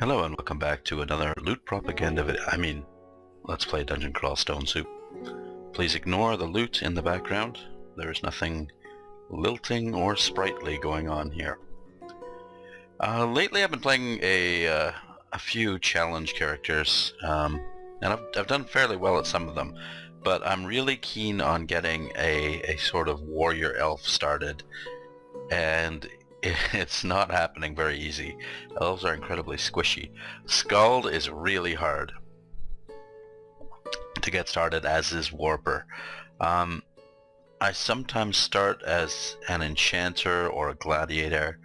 Hello and welcome back to another loot propaganda video. Let's play Dungeon Crawl Stone Soup. Please ignore the loot in the background. There is nothing lilting or sprightly going on here. Lately I've been playing a few challenge characters, and I've done fairly well at some of them, but I'm really keen on getting a sort of warrior elf started, and it's not happening very easy. Elves are incredibly squishy. Skald is really hard to get started, as is Warper. I sometimes start as an enchanter or a gladiator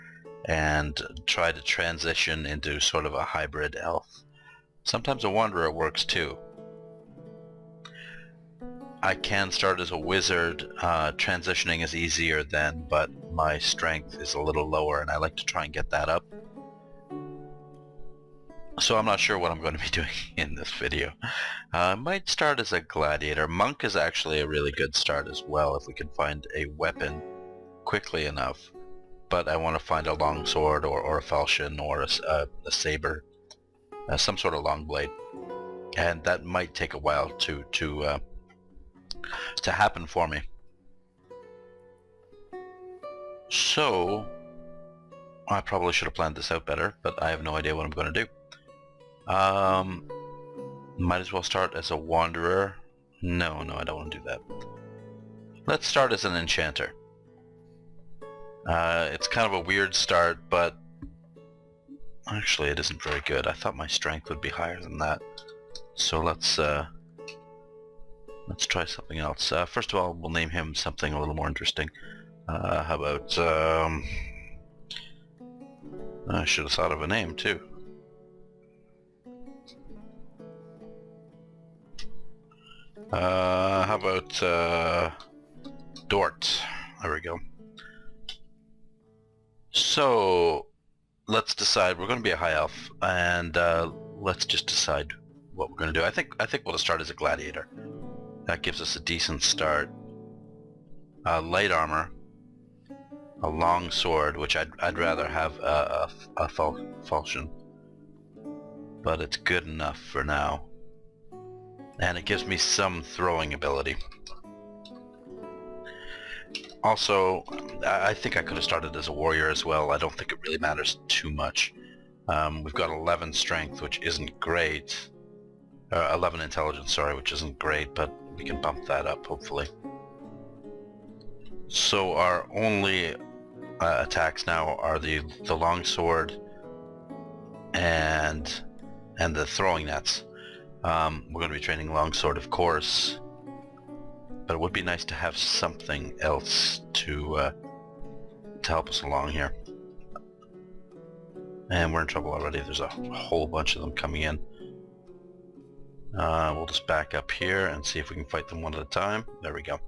and try to transition into sort of a hybrid elf. Sometimes a wanderer works too. I can start as a wizard. Transitioning is easier then, but my strength is a little lower and I like to try and get that up. So I'm not sure what I'm going to be doing in this video. I might start as a gladiator. Monk is actually a really good start as well if we can find a weapon quickly enough. But I want to find a long sword or a falchion or a saber, some sort of long blade. And that might take a while to happen for me. So I probably should have planned this out better, but I have no idea what I'm going to do. Might as well start as a wanderer. No, I don't want to do that. Let's start as an enchanter. It's kind of a weird start, but actually it isn't very good. I thought my strength would be higher than that. So let's try something else. First of all, we'll name him something a little more interesting. How about, I should have thought of a name too. How about, Dort? There we go. So, let's decide. We're going to be a high elf, and let's just decide what we're going to do. I think we'll start as a gladiator. That gives us a decent start. Light armor, a long sword, which I'd rather have a falchion, but it's good enough for now. And it gives me some throwing ability. Also, I think I could have started as a warrior as well. I don't think it really matters too much. We've got 11 strength, which isn't great. 11 intelligence, sorry, which isn't great, but we can bump that up, hopefully. So our only attacks now are the long sword and the throwing nets. We're going to be training longsword, of course, but it would be nice to have something else to help us along here. And we're in trouble already. There's a whole bunch of them coming in. We'll just back up here and see if we can fight them one at a time. There we go.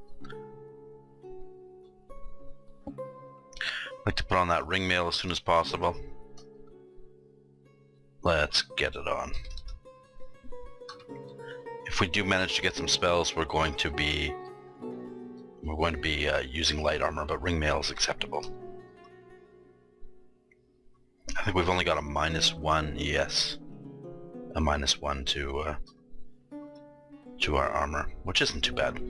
I'd like to put on that ring mail as soon as possible. Let's get it on. If we do manage to get some spells, we're going to be using light armor, but ring mail is acceptable. I think we've only got a -1, yes, a -1 to our armor, which isn't too bad.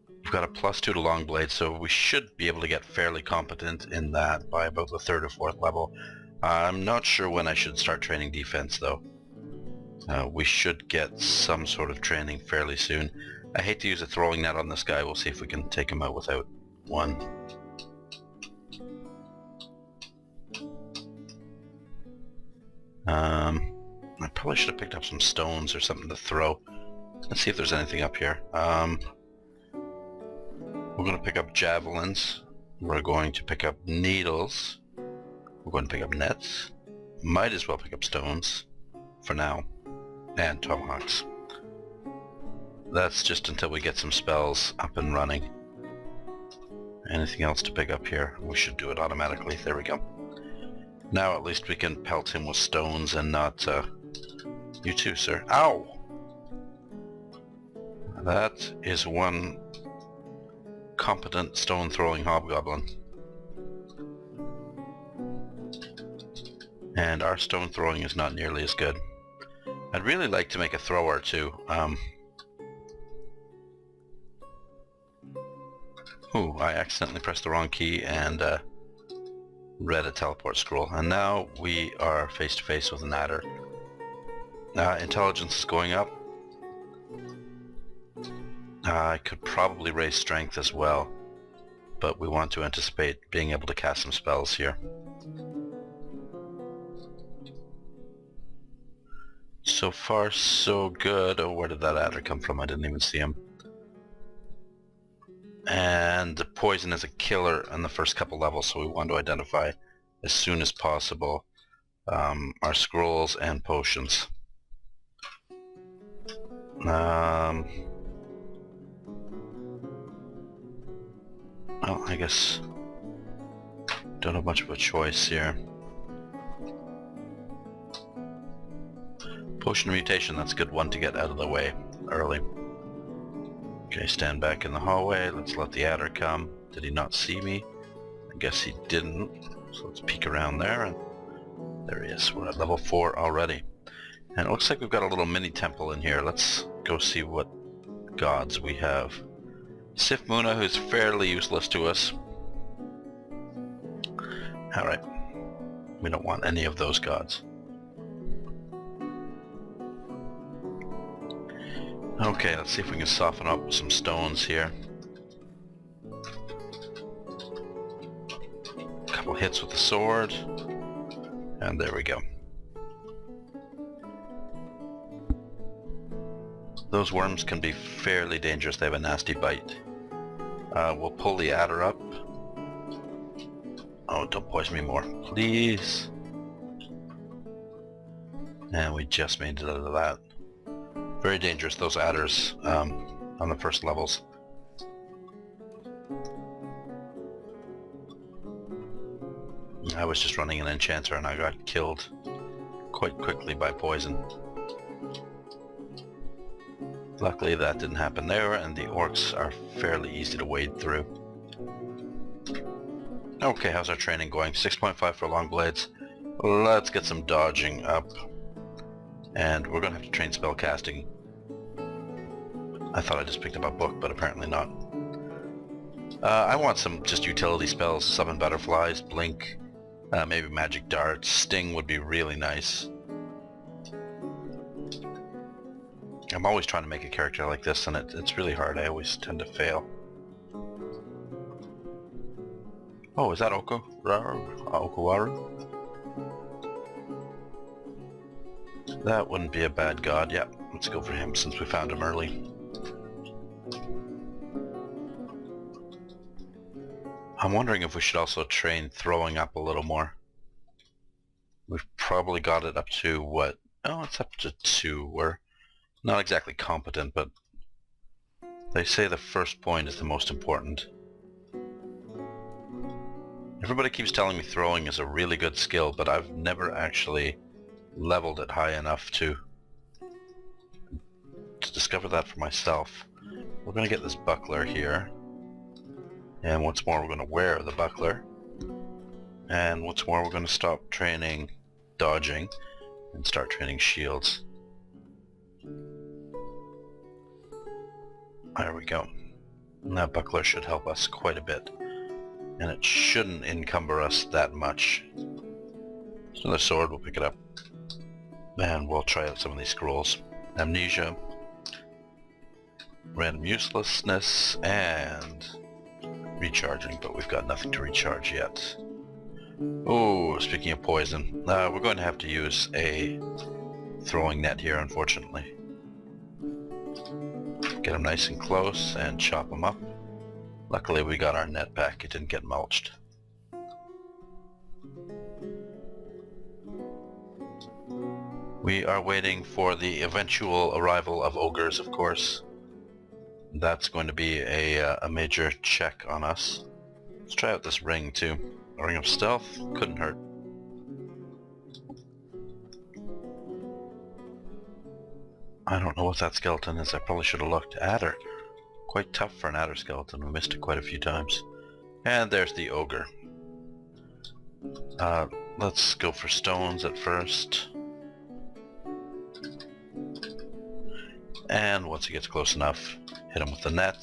We've got a +2 to long blade, so we should be able to get fairly competent in that by about the 3rd or 4th level. I'm not sure when I should start training defense though. We should get some sort of training fairly soon. I hate to use a throwing net on this guy. We'll see if we can take him out without one. I probably should have picked up some stones or something to throw. Let's see if there's anything up here. We're going to pick up javelins. We're going to pick up needles. We're going to pick up nets. Might as well pick up stones for now. And tomahawks. That's just until we get some spells up and running. Anything else to pick up here? We should do it automatically. There we go. Now at least we can pelt him with stones and not, you too, sir. Ow! That is one competent stone-throwing hobgoblin. And our stone throwing is not nearly as good. I'd really like to make a thrower too. Ooh, I accidentally pressed the wrong key and read a teleport scroll. And now we are face to face with an adder. Intelligence is going up. I could probably raise strength as well, but we want to anticipate being able to cast some spells here. So far so good. Oh, where did that adder come from? I didn't even see him. And the poison is a killer in the first couple levels, so we want to identify as soon as possible our scrolls and potions. Well, I guess don't have much of a choice here. Potion of mutation, that's a good one to get out of the way early. Okay, stand back in the hallway. Let's let the adder come. Did he not see me? I guess he didn't. So let's peek around there, and there he is. We're at level 4 already. And it looks like we've got a little mini temple in here. Let's go see what gods we have. Sif Muna, who's fairly useless to us. Alright. We don't want any of those gods. Okay, let's see if we can soften up with some stones here. A couple hits with the sword. And there we go. Those worms can be fairly dangerous. They have a nasty bite. We'll pull the adder up. Oh, don't poison me more, please. And we just made it out of that. Very dangerous, those adders on the first levels. I was just running an enchanter and I got killed quite quickly by poison. Luckily that didn't happen there, and the orcs are fairly easy to wade through. Okay, how's our training going? 6.5 for long blades. Let's get some dodging up. And we're going to have to train spell casting. I thought I just picked up a book, but apparently not. I want some just utility spells, summon butterflies, blink, maybe magic darts. Sting would be really nice. I'm always trying to make a character like this, and it's really hard. I always tend to fail. Oh, is that Okuwaru? That wouldn't be a bad god. Yeah, let's go for him since we found him early. I'm wondering if we should also train throwing up a little more. We've probably got it up to what? Oh, it's up to 2. We're not exactly competent, but they say the first point is the most important. Everybody keeps telling me throwing is a really good skill, but I've never actually leveled it high enough to discover that for myself. We're going to get this buckler here, and once more we're going to wear the buckler, and once more we're going to stop training dodging and start training shields. There we go. And that buckler should help us quite a bit, and it shouldn't encumber us that much. There's another sword, we'll pick it up. And we'll try out some of these scrolls. Amnesia, random uselessness, and recharging, but we've got nothing to recharge yet. Oh, speaking of poison, we're going to have to use a throwing net here, unfortunately. Get him nice and close and chop him up. Luckily we got our net back, it didn't get mulched. We are waiting for the eventual arrival of ogres, of course. That's going to be a major check on us. Let's try out this ring too. A ring of stealth couldn't hurt. I don't know what that skeleton is. I probably should have looked. Adder. Quite tough for an adder skeleton. We missed it quite a few times. And there's the ogre. let's go for stones at first. And once he gets close enough, hit him with the net,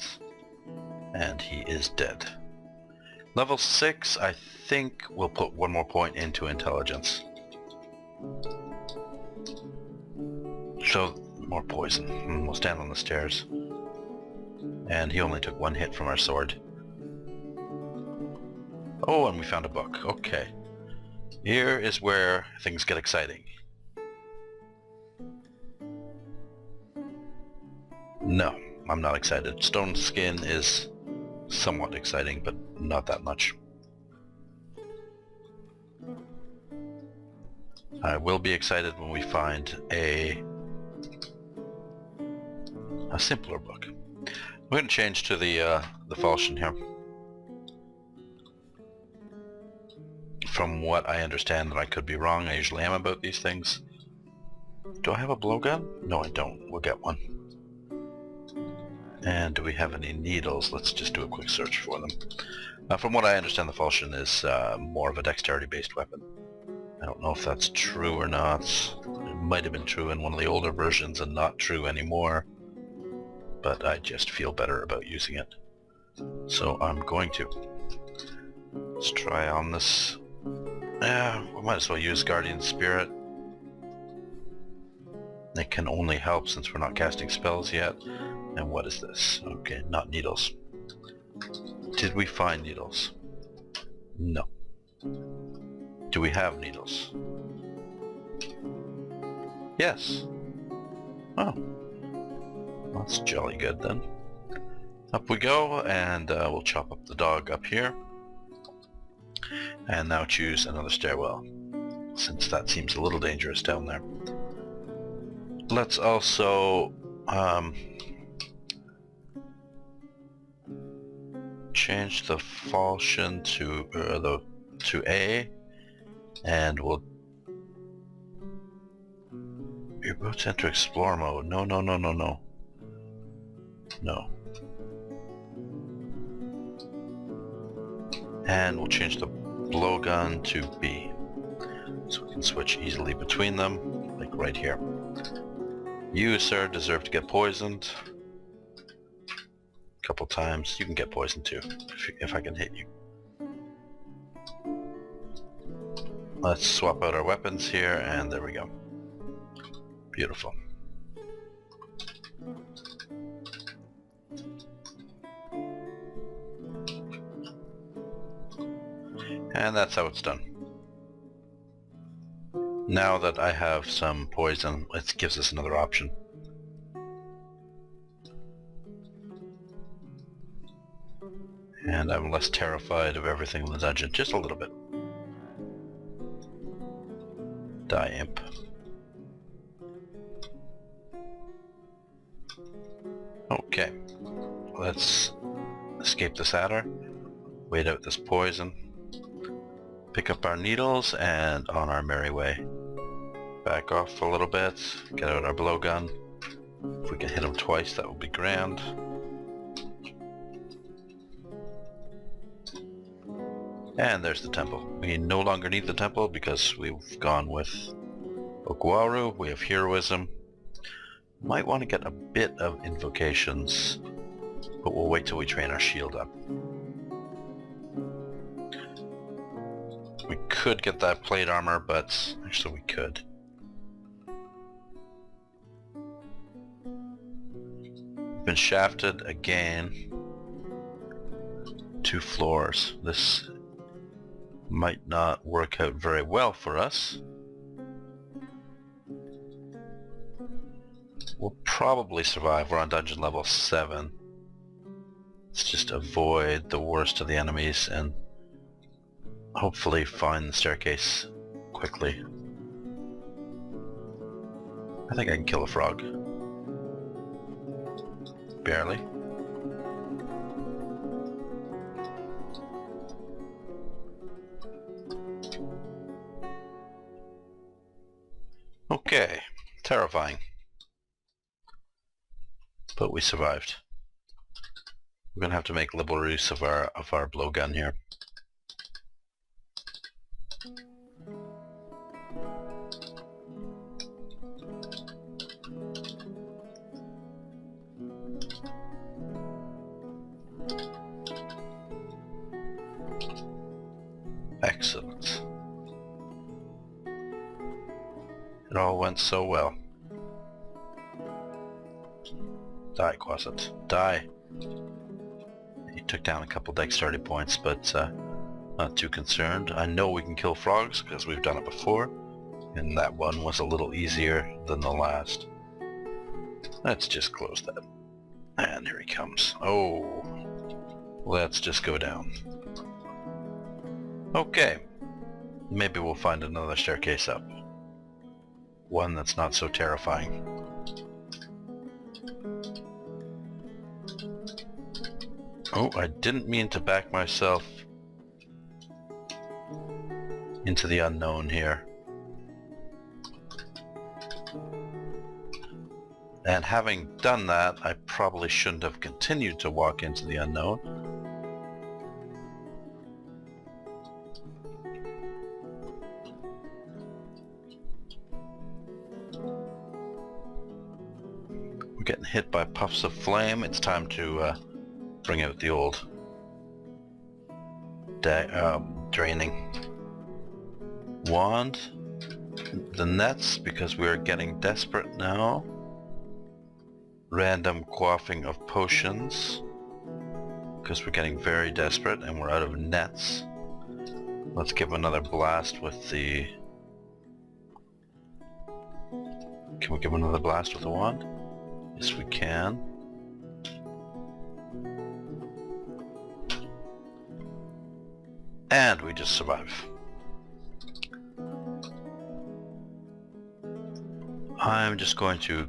and he is dead. Level 6, I think we'll put one more point into intelligence. So, more poison. We'll stand on the stairs. And he only took one hit from our sword. Oh, and we found a book. Okay. Here is where things get exciting. No, I'm not excited. Stone skin is somewhat exciting, but not that much. I will be excited when we find a simpler book. We're going to change to the falchion here. From what I understand, and I could be wrong, I usually am about these things. Do I have a blowgun? No, I don't. We'll get one. And do we have any needles? Let's just do a quick search for them. From what I understand, the falchion is more of a dexterity-based weapon. I don't know if that's true or not. It might have been true in one of the older versions and not true anymore. But I just feel better about using it. So I'm going to. Let's try on this. We might as well use Guardian Spirit. It can only help since we're not casting spells yet. And what is this? Okay, not needles. Did we find needles? No. Do we have needles? Yes. Oh. That's jolly good then. Up we go, and we'll chop up the dog up here. And now choose another stairwell, since that seems a little dangerous down there. Let's also change the falchion to A, and we'll. You're about to enter explore mode. No. No. And we'll change the blowgun to B, so we can switch easily between them, like right here. You, sir, deserve to get poisoned. A couple times. You can get poisoned too, if I can hit you. Let's swap out our weapons here, and there we go. Beautiful. And that's how it's done. Now that I have some poison, it gives us another option. And I'm less terrified of everything in the dungeon, just a little bit. Die, imp. Okay, let's escape this adder, wait out this poison, pick up our needles, and on our merry way. Back off a little bit, get out our blowgun. If we can hit him twice, that would be grand. And there's the temple. We no longer need the temple because we've gone with Okwaru, we have heroism. Might want to get a bit of invocations, but we'll wait till we train our shield up. We could get that plate armor, but actually we could. Been shafted again. 2 floors. This might not work out very well for us. We'll probably survive. We're on dungeon level 7. Let's just avoid the worst of the enemies and hopefully find the staircase quickly. I think I can kill a frog. Barely. Okay, terrifying. But we survived. We're gonna have to make liberal use of our blowgun here. Excellent. It all went so well. Die, Quasit. Die. He took down a couple dexterity points, but not too concerned. I know we can kill frogs because we've done it before, and that one was a little easier than the last. Let's just close that. And here he comes. Oh, let's just go down. Okay, maybe we'll find another staircase up. One that's not so terrifying. Oh, I didn't mean to back myself into the unknown here. And having done that, I probably shouldn't have continued to walk into the unknown. We're getting hit by puffs of flame. It's time to bring out the old draining wand. The nets, because we are getting desperate now. Random quaffing of potions, because we're getting very desperate and we're out of nets. Let's give another blast with the... Can we give another blast with the wand? Yes, we can. And we just survive. I'm just going to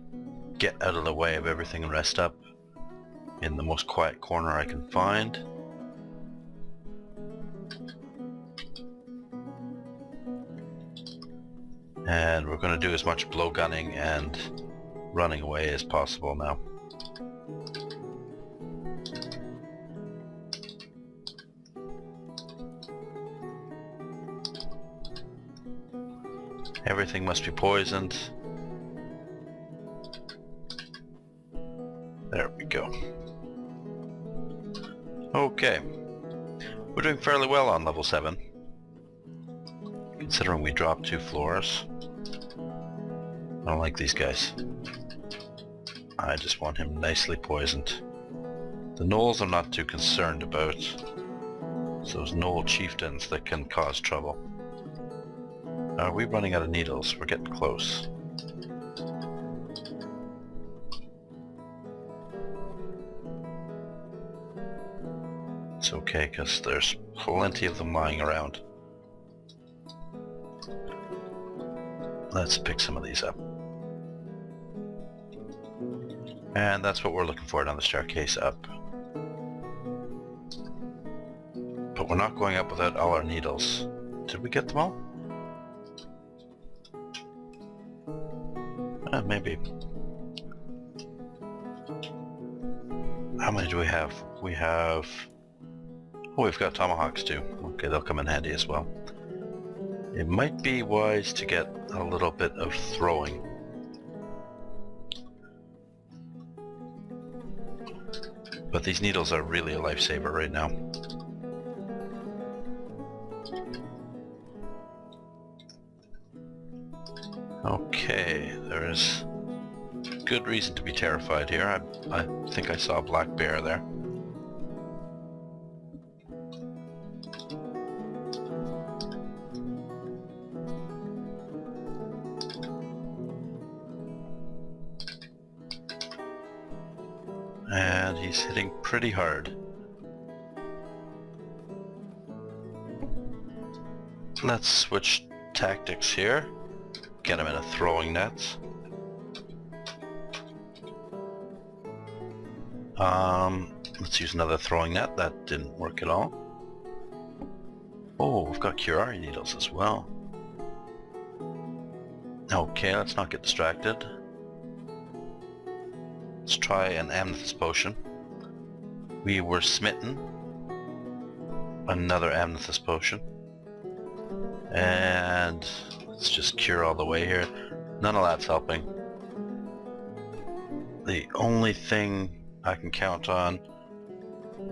get out of the way of everything and rest up in the most quiet corner I can find. And we're going to do as much blowgunning and running away as possible now. Everything must be poisoned. There we go. Okay. We're doing fairly well on level 7. Considering we dropped 2 floors. I don't like these guys. I just want him nicely poisoned. The gnolls I'm not too concerned about. It's those gnoll chieftains that can cause trouble. Are we running out of needles? We're getting close. It's okay, because there's plenty of them lying around. Let's pick some of these up. And that's what we're looking for down the staircase up. But we're not going up without all our needles. Did we get them all? Maybe. How many do we have? We have... Oh, we've got tomahawks too. Okay, they'll come in handy as well. It might be wise to get a little bit of throwing. But these needles are really a lifesaver right now. Okay, there is good reason to be terrified here. I think I saw a black bear there. And he's hitting pretty hard. Let's switch tactics here. Get him in a throwing net. Let's use another throwing net. That didn't work at all. Oh, we've got curare needles as well. Okay, let's not get distracted. Let's try an amethyst potion. We were smitten. Another amethyst potion. And let's just cure all the way here. None of that's helping. The only thing I can count on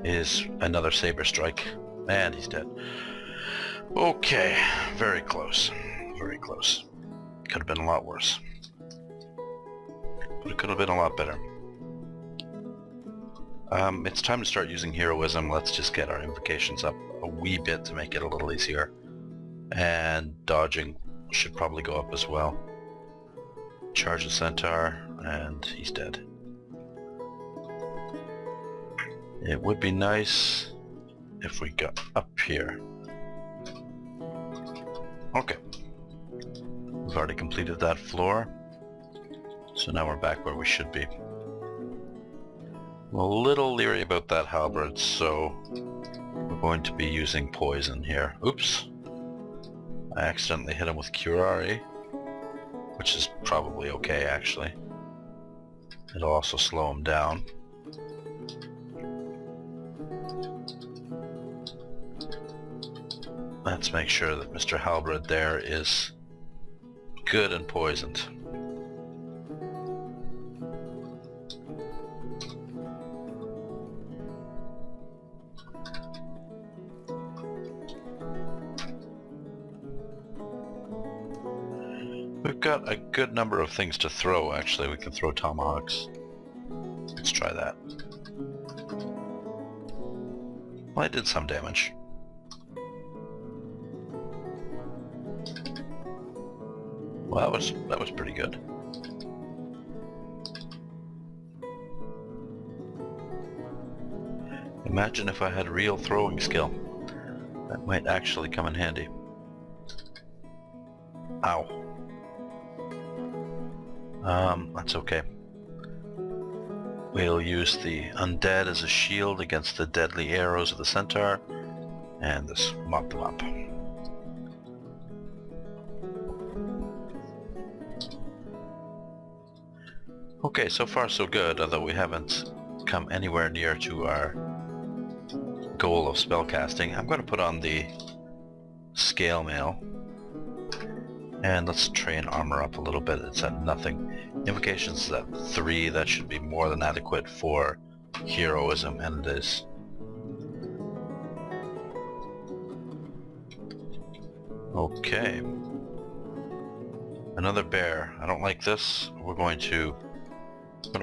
is another saber strike. And he's dead. Okay, very close. Very close. Could have been a lot worse. But it could have been a lot better. It's time to start using heroism. Let's just get our invocations up a wee bit to make it a little easier. And dodging should probably go up as well. Charge the centaur, and he's dead. It would be nice if we got up here. Okay. We've already completed that floor. So now we're back where we should be. I'm a little leery about that halberd, so we're going to be using poison here. Oops. I accidentally hit him with curare, which is probably okay actually. It'll also slow him down. Let's make sure that Mr. Halberd there is good and poisoned. We've got a good number of things to throw actually. We can throw tomahawks. Let's try that. Well, I did some damage. Well, that was pretty good. Imagine if I had real throwing skill. That might actually come in handy. Ow. That's okay. We'll use the undead as a shield against the deadly arrows of the centaur, and just mop them up. Okay, so far so good, although we haven't come anywhere near to our goal of spellcasting. I'm going to put on the scale mail, and let's train armor up a little bit. It's at nothing. Invocations is at 3, that should be more than adequate for heroism, and it is. Okay. Another bear. I don't like this. I'm going to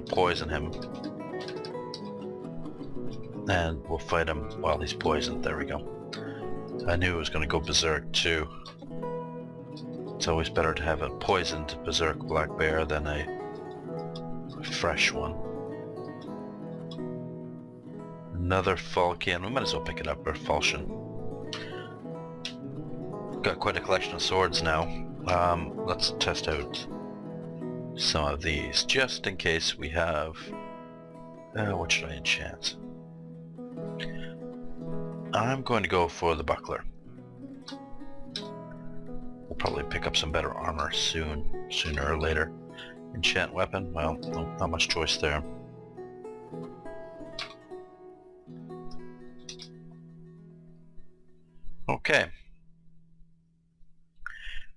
poison him. And we'll fight him while he's poisoned. There we go. I knew it was going to go berserk too. It's always better to have a poisoned berserk black bear than a fresh one. Another falchion. We might as well pick it up, or falchion. Got quite a collection of swords now. Let's test out some of these, just in case we have... what should I enchant? I'm going to go for the buckler. We'll probably pick up some better armor sooner or later. Enchant weapon? Well, no, not much choice there. Okay.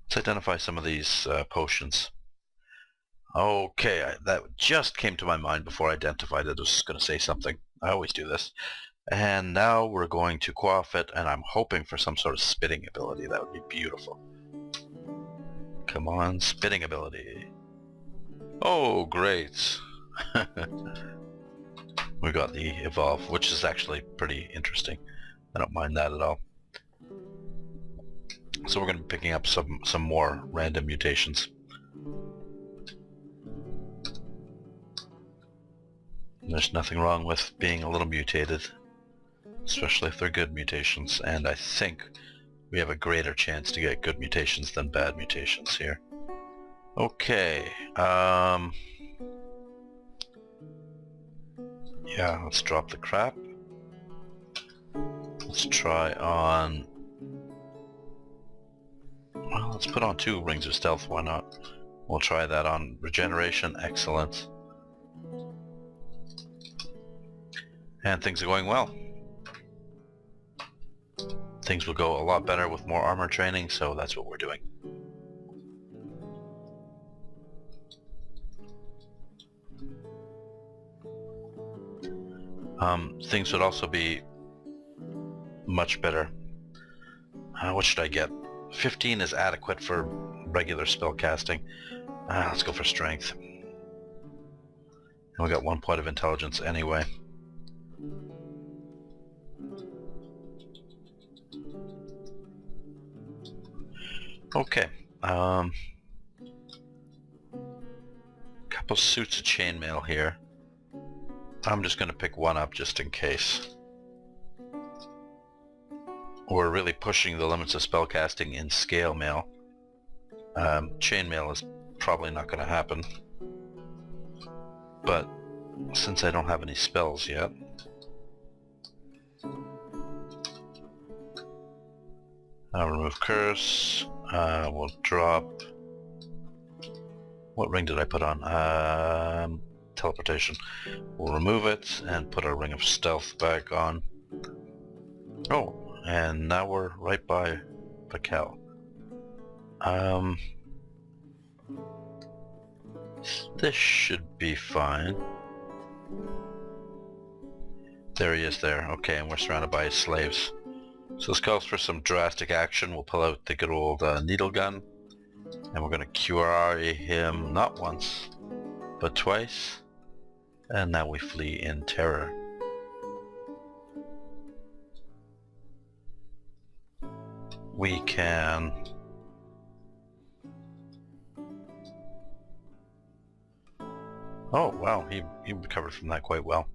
Let's identify some of these potions. Okay, that just came to my mind before I identified it. I was going to say something. I always do this. And now we're going to quaff it, and I'm hoping for some sort of spitting ability. That would be beautiful. Come on, spitting ability. Oh, great. We got the evolve, which is actually pretty interesting. I don't mind that at all. So we're going to be picking up some more random mutations. There's nothing wrong with being a little mutated, especially if they're good mutations, and I think we have a greater chance to get good mutations than bad mutations here. Okay, yeah, let's drop the crap. Let's try on... Well, let's put on 2 rings of stealth, why not? We'll try that on regeneration, excellent. And things are going well. Things will go a lot better with more armor training, so that's what we're doing. Things would also be much better What should I get? 15 is adequate for regular spell casting. Let's go for strength. And we got 1 point of intelligence anyway. Okay. Couple suits of chainmail here. I'm just going to pick one up just in case. We're really pushing the limits of spellcasting in scale mail. Chainmail is probably not going to happen. But since I don't have any spells yet, I'll remove curse. We'll drop... What ring did I put on? Teleportation. We'll remove it and put our ring of stealth back on. Oh, and now we're right by Pakel. This should be fine. There he is there. Okay, and we're surrounded by his slaves. So this calls for some drastic action. We'll pull out the good old needle gun. And we're going to QRI him not once, but twice. And now we flee in terror. We can... Oh wow, he recovered from that quite well.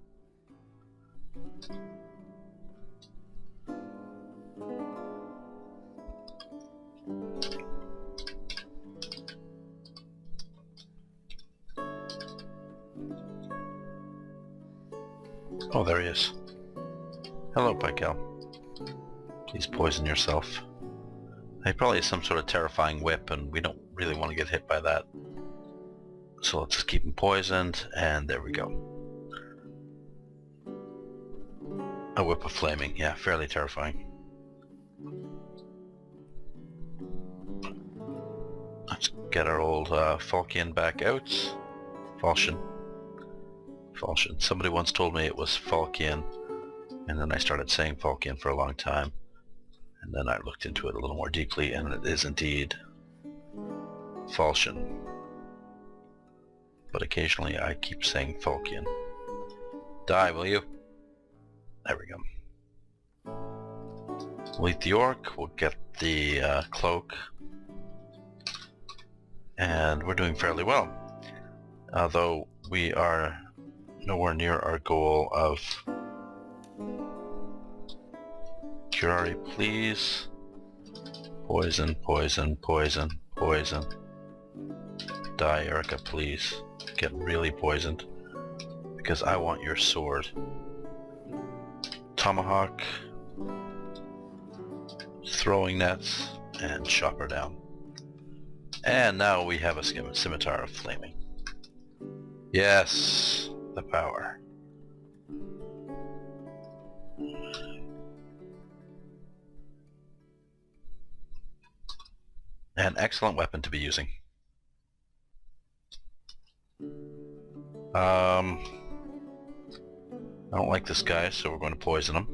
Oh, there he is. Hello, Pikel. Please poison yourself. He probably has some sort of terrifying whip, and we don't really want to get hit by that. So let's just keep him poisoned, and there we go. A whip of flaming, yeah, fairly terrifying. Let's get our old Falchion back out. Falchion. Somebody once told me it was Falchion, and then I started saying Falchion for a long time. And then I looked into it a little more deeply, and it is indeed Falchion. But occasionally I keep saying Falchion. Die, will you? There we go. We'll eat the orc, we'll get the cloak, and we're doing fairly well. Although we are nowhere near our goal of... Curari, please. Poison, poison, poison, poison. Die, Erica, please. Get really poisoned. Because I want your sword. Tomahawk. Throwing nets. And chop her down. And now we have a scimitar of flaming. Yes! The power. An excellent weapon to be using. I don't like this guy, so we're going to poison him.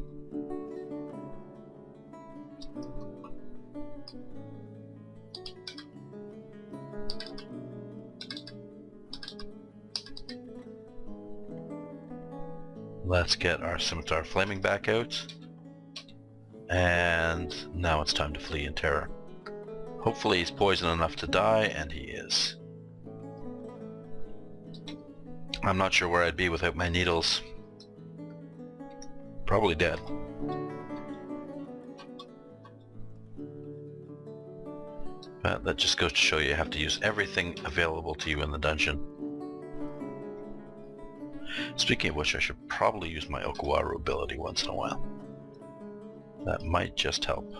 Let's get our scimitar flaming back out. And now it's time to flee in terror. Hopefully he's poisoned enough to die, and he is. I'm not sure where I'd be without my needles. Probably dead. But that just goes to show you have to use everything available to you in the dungeon. Speaking of which, I should probably use my Okuwaru ability once in a while. That might just help.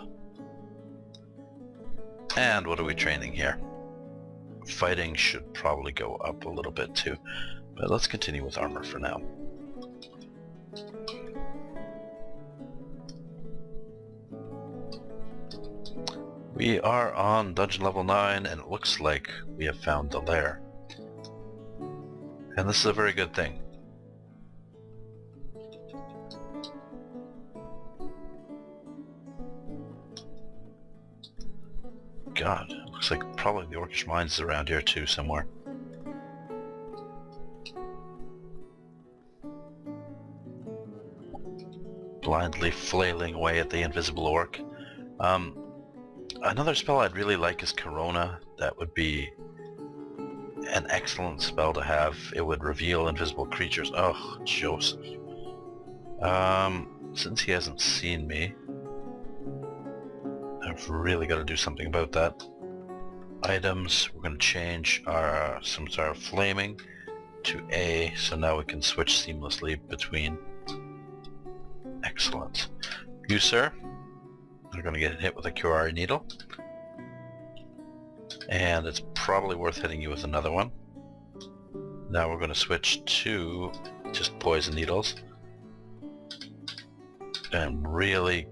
And what are we training here? Fighting should probably go up a little bit too. But let's continue with armor for now. We are on dungeon level 9, and it looks like we have found the lair. And this is a very good thing. god, looks like probably the Orcish mines is around here too somewhere. Blindly flailing away at the invisible orc. Another spell I'd really like is Corona. That would be an excellent spell to have. It would reveal invisible creatures. Oh, Joseph. Since he hasn't seen me, I've really got to do something about that. Items, we're going to change our scimitar flaming to A, so now we can switch seamlessly between. Excellent. You, sir, are going to get hit with a Curare needle. And it's probably worth hitting you with another one. Now we're going to switch to just poison needles. And really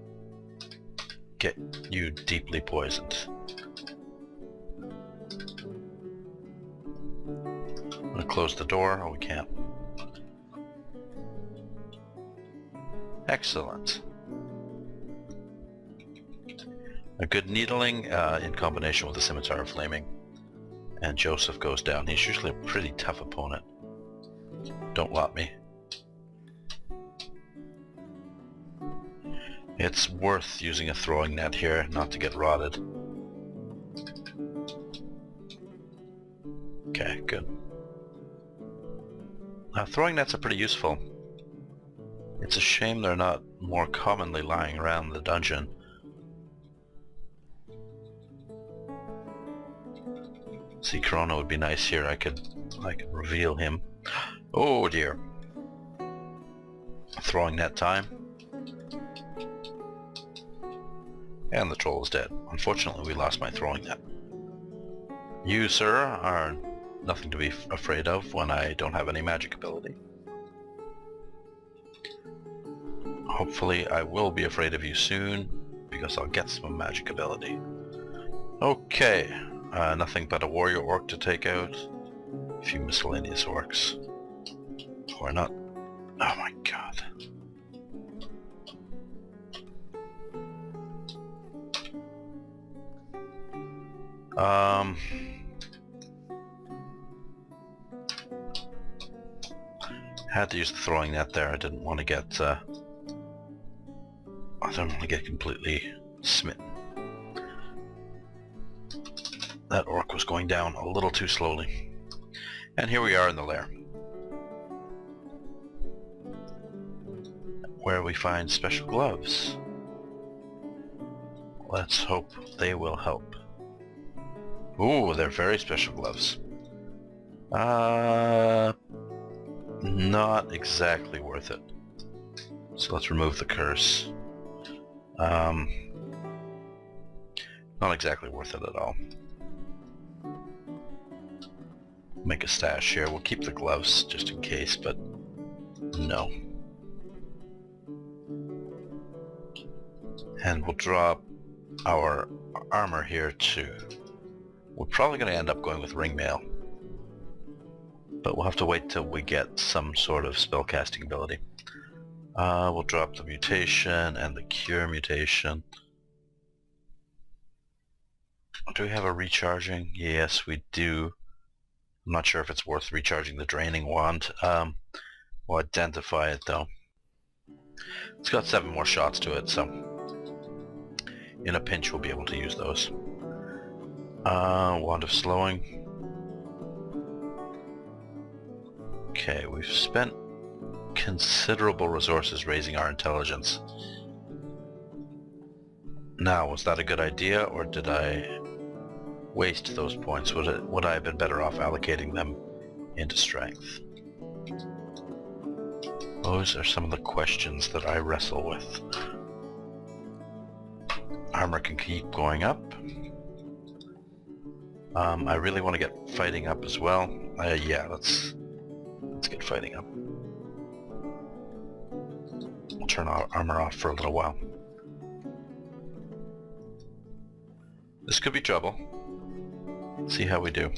get you deeply poisoned. I'm going to close the door. Oh, we can't. Excellent. A good needling in combination with the scimitar flaming. And Joseph goes down. He's usually a pretty tough opponent. Don't lot me. It's worth using a throwing net here not to get rotted. Okay, good. Throwing nets are pretty useful. It's a shame they're not more commonly lying around the dungeon. See, Corona would be nice here. I could reveal him. Oh dear. Throwing net time. And the troll is dead. Unfortunately, we lost my throwing net. You, sir, are nothing to be afraid of when I don't have any magic ability. Hopefully, I will be afraid of you soon, because I'll get some magic ability. Okay, nothing but a warrior orc to take out. A few miscellaneous orcs. Or not. Oh my god. Had to use the throwing net there. I didn't want to get completely smitten. That orc was going down a little too slowly. And here we are in the lair, where we find special gloves. Let's hope they will help. Ooh, they're very special gloves. Not exactly worth it. So let's remove the curse. Not exactly worth it at all. Make a stash here. We'll keep the gloves just in case, but no. And we'll drop our armor here too. We're probably going to end up going with ring mail, but we'll have to wait till we get some sort of spellcasting ability. We'll drop the mutation and the cure mutation. Do we have a recharging? Yes, we do. I'm not sure if it's worth recharging the draining wand. We'll identify it though. It's got 7 more shots to it, so in a pinch we'll be able to use those. Wand of slowing. Okay, we've spent considerable resources raising our intelligence. Now, was that a good idea, or did I waste those points? Would I have been better off allocating them into strength? Those are some of the questions that I wrestle with. Armor can keep going up. I really want to get fighting up as well. Yeah, let's get fighting up. We'll turn our armor off for a little while. This could be trouble. See how we do.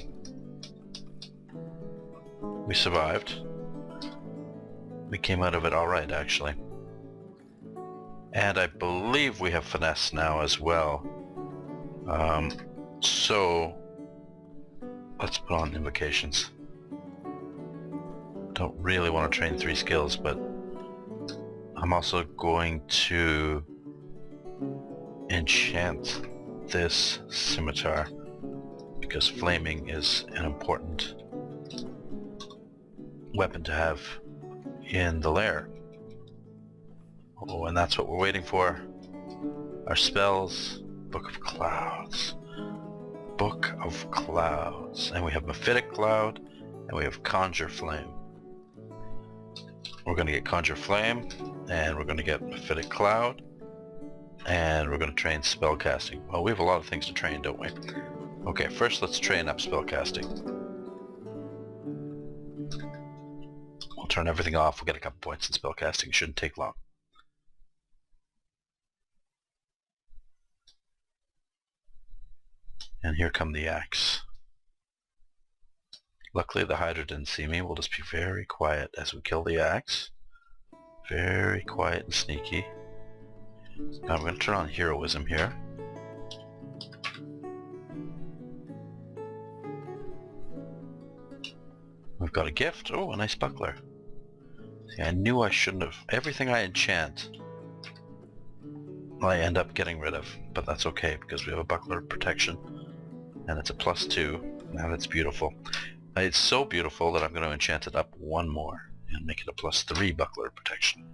We survived. We came out of it alright, actually. And I believe we have finesse now as well. So let's put on invocations. Don't really want to train 3 skills, but I'm also going to enchant this scimitar because flaming is an important weapon to have in the lair. Oh, and that's what we're waiting for. Our spells, Book of Clouds. Book of Clouds. And we have Mephitic Cloud, and we have Conjure Flame. We're going to get Conjure Flame, and we're going to get Mephitic Cloud, and we're going to train spellcasting. Well, we have a lot of things to train, don't we? Okay, first let's train up spellcasting. We'll turn everything off. We'll get a couple points in spellcasting. It shouldn't take long. And here come the axe. Luckily the Hydra didn't see me. We'll just be very quiet as we kill the axe. Very quiet and sneaky. Now I'm going to turn on heroism here. We've got a gift. Oh, a nice buckler. See, I knew I shouldn't have. Everything I enchant I end up getting rid of, but that's okay because we have a buckler of protection and it's a +2. Now that's beautiful. It's so beautiful that I'm going to enchant it up 1 more and make it a +3 buckler of protection.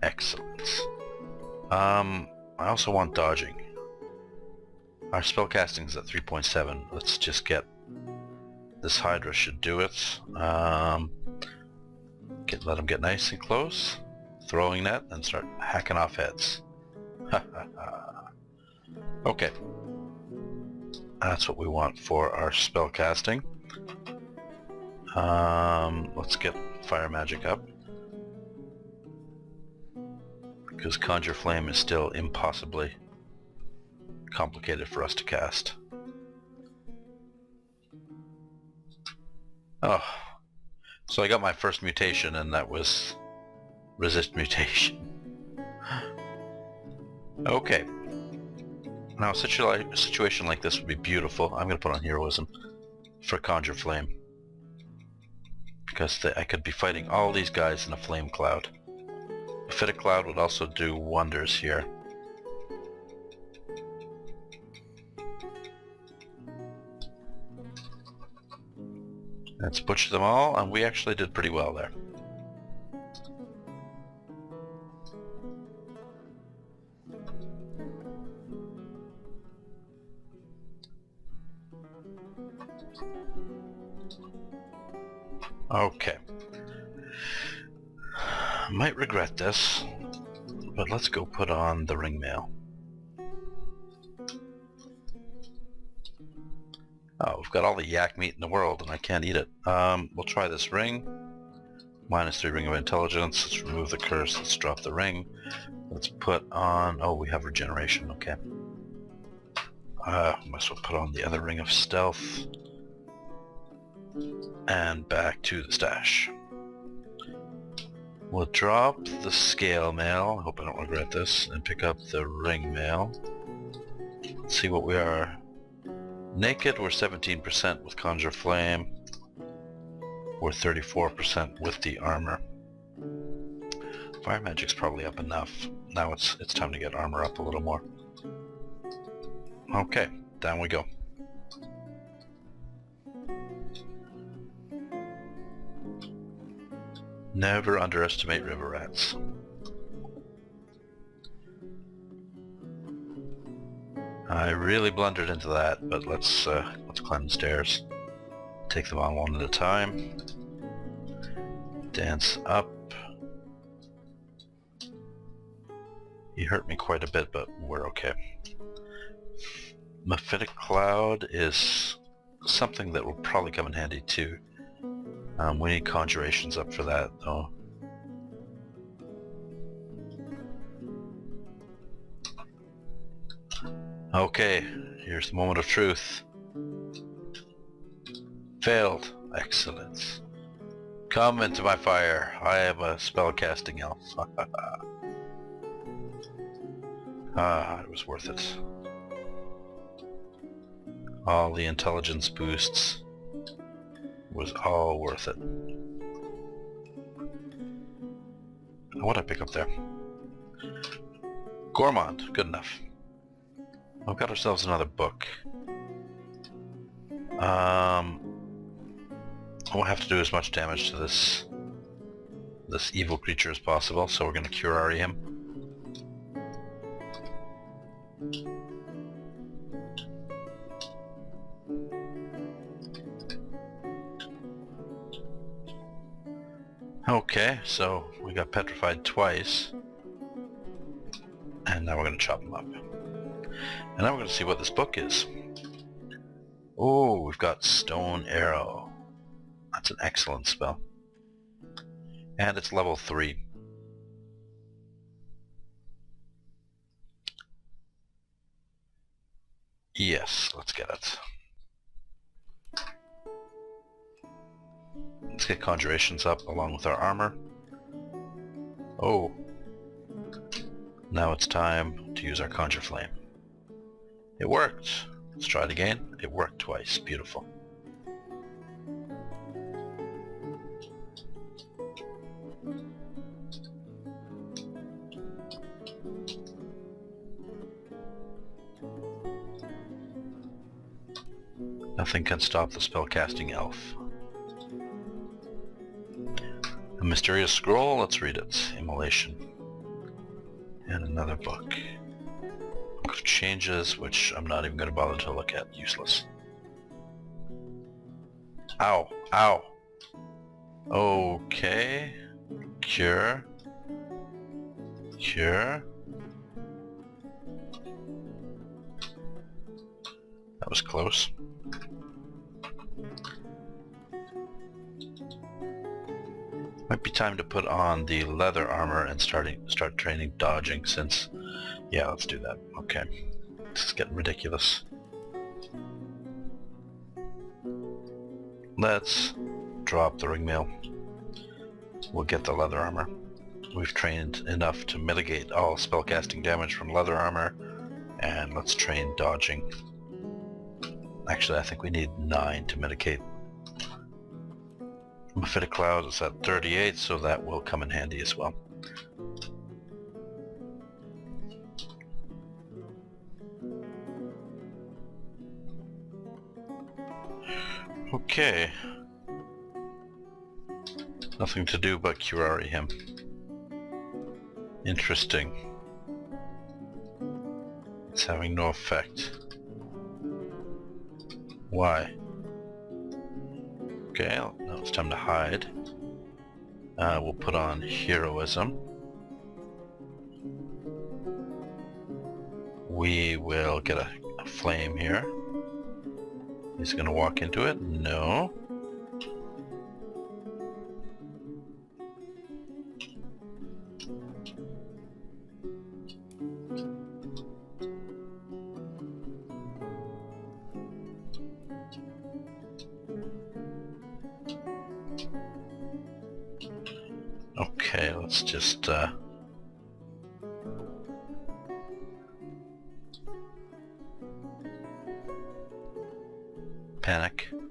Excellent. I also want dodging. Our spellcasting is at 3.7. Let's just get this Hydra should do it. Let him get nice and close. Throwing net and start hacking off heads. Okay. That's what we want for our spell casting. Let's get fire magic up. Because Conjure Flame is still impossibly complicated for us to cast. Oh. So I got my first mutation and that was resist mutation. Okay. Now a situation like this would be beautiful. I'm going to put on heroism for Conjure Flame. Because I could be fighting all these guys in a flame cloud. Mephitic Cloud would also do wonders here. Let's butcher them all, and we actually did pretty well there. Okay. Might regret this, but let's go put on the ringmail. Oh, we've got all the yak meat in the world and I can't eat it. We'll try this ring. -3 ring of intelligence. Let's remove the curse. Let's drop the ring. Let's put on... Oh, we have regeneration. Okay. Might as well put on the other ring of stealth. And back to the stash. We'll drop the scale mail. I hope I don't regret this. And pick up the ring mail. Let's see what we are. Naked, we're 17% with Conjure Flame. We're 34% with the armor. Fire magic's probably up enough. Now it's time to get armor up a little more. Okay, down we go. Never underestimate river rats. I really blundered into that, but let's climb the stairs. Take them on one at a time. Dance up. He hurt me quite a bit, but we're okay. Mephitic Cloud is something that will probably come in handy too. We need conjurations up for that though. Okay, here's the moment of truth. Failed. Excellent. Come into my fire. I am a spellcasting elf. Ah, it was worth it. All the intelligence boosts was all worth it. What'd I pick up there? Gourmand, good enough. We've got ourselves another book. I won't have to do as much damage to this evil creature as possible, so we're going to curare him. Okay, so we got petrified twice, and now we're going to chop him up. And now we're going to see what this book is. Oh, we've got Stone Arrow. That's an excellent spell. And it's level 3. Yes, let's get it. Let's get conjurations up along with our armor. Oh. Now it's time to use our conjure flame. It worked. Let's try it again. It worked twice. Beautiful. Nothing can stop the spellcasting elf. A mysterious scroll, let's read it. Immolation. And another book. Book of Changes, which I'm not even going to bother to look at. Useless. Ow! Ow! Okay. Cure. Cure. That was close. Might be time to put on the leather armor and start training dodging, since... Yeah, let's do that. Okay. This is getting ridiculous. Let's drop the ringmail. We'll get the leather armor. We've trained enough to mitigate all spellcasting damage from leather armor, and let's train dodging. Actually, I think we need 9 to mitigate. Mephitic Cloud is at 38, so that will come in handy as well. Okay. Nothing to do but curare him. Interesting. It's having no effect. Why? Okay, now it's time to hide. We'll put on heroism. We will get a flame here. He's gonna walk into it? No. Okay, let's just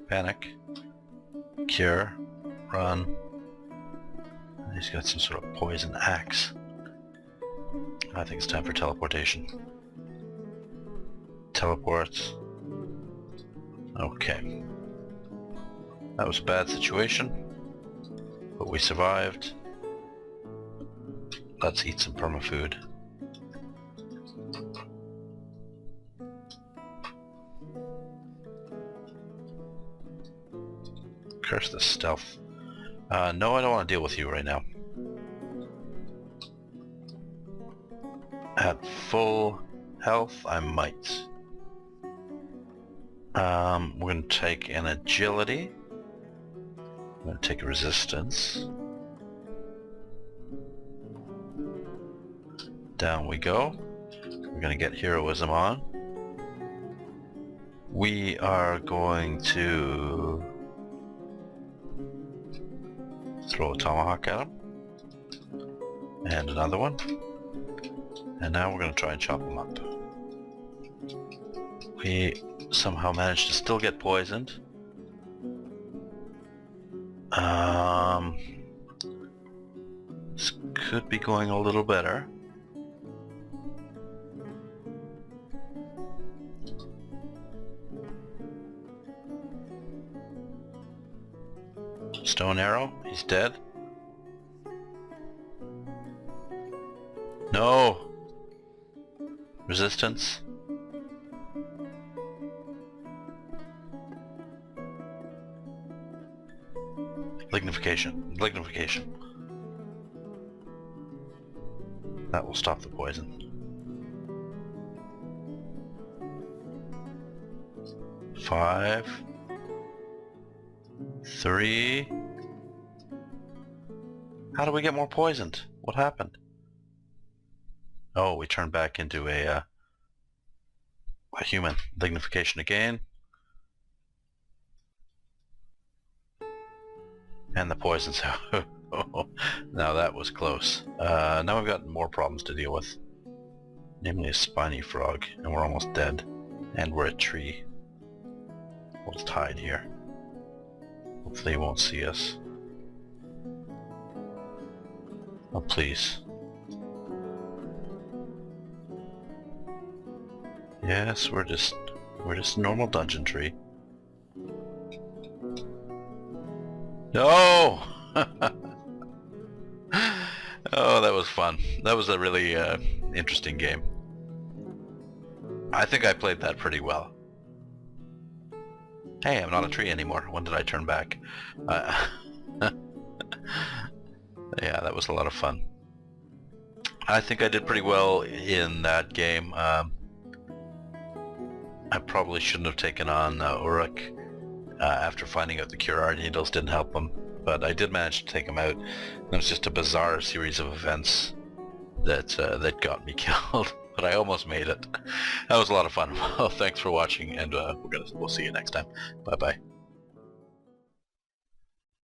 panic, cure, run. He's got some sort of poison axe. I think it's time for teleportation. Teleports. Okay. That was a bad situation, but we survived. Let's eat some permafood. Curse the stealth. No, I don't want to deal with you right now. At full health, I might. We're going to take an agility. I'm going to take a resistance. Down we go. We're going to get heroism on. We are going to throw a tomahawk at him. And another one. And now we're going to try and chop him up. We somehow managed to still get poisoned. This could be going a little better. Stone arrow, he's dead. No! Resistance. Lignification. Lignification. That will stop the poison. 5, 3. How do we get more poisoned? What happened? Oh, we turned back into a human. Lignification again. And the poison's out. Now that was close. Now we've got more problems to deal with. Namely a spiny frog, and we're almost dead. And we're a tree. We'll just hide here. Hopefully he won't see us. Oh please. Yes, we're just a normal dungeon tree. No! Oh, that was fun. That was a really interesting game. I think I played that pretty well. Hey, I'm not a tree anymore. When did I turn back? Yeah, that was a lot of fun. I think I did pretty well in that game. I probably shouldn't have taken on Horace after finding out the cure needles didn't help him, but I did manage to take him out. It was just a bizarre series of events that got me killed, but I almost made it. That was a lot of fun. Well, thanks for watching, and we'll see you next time. Bye bye.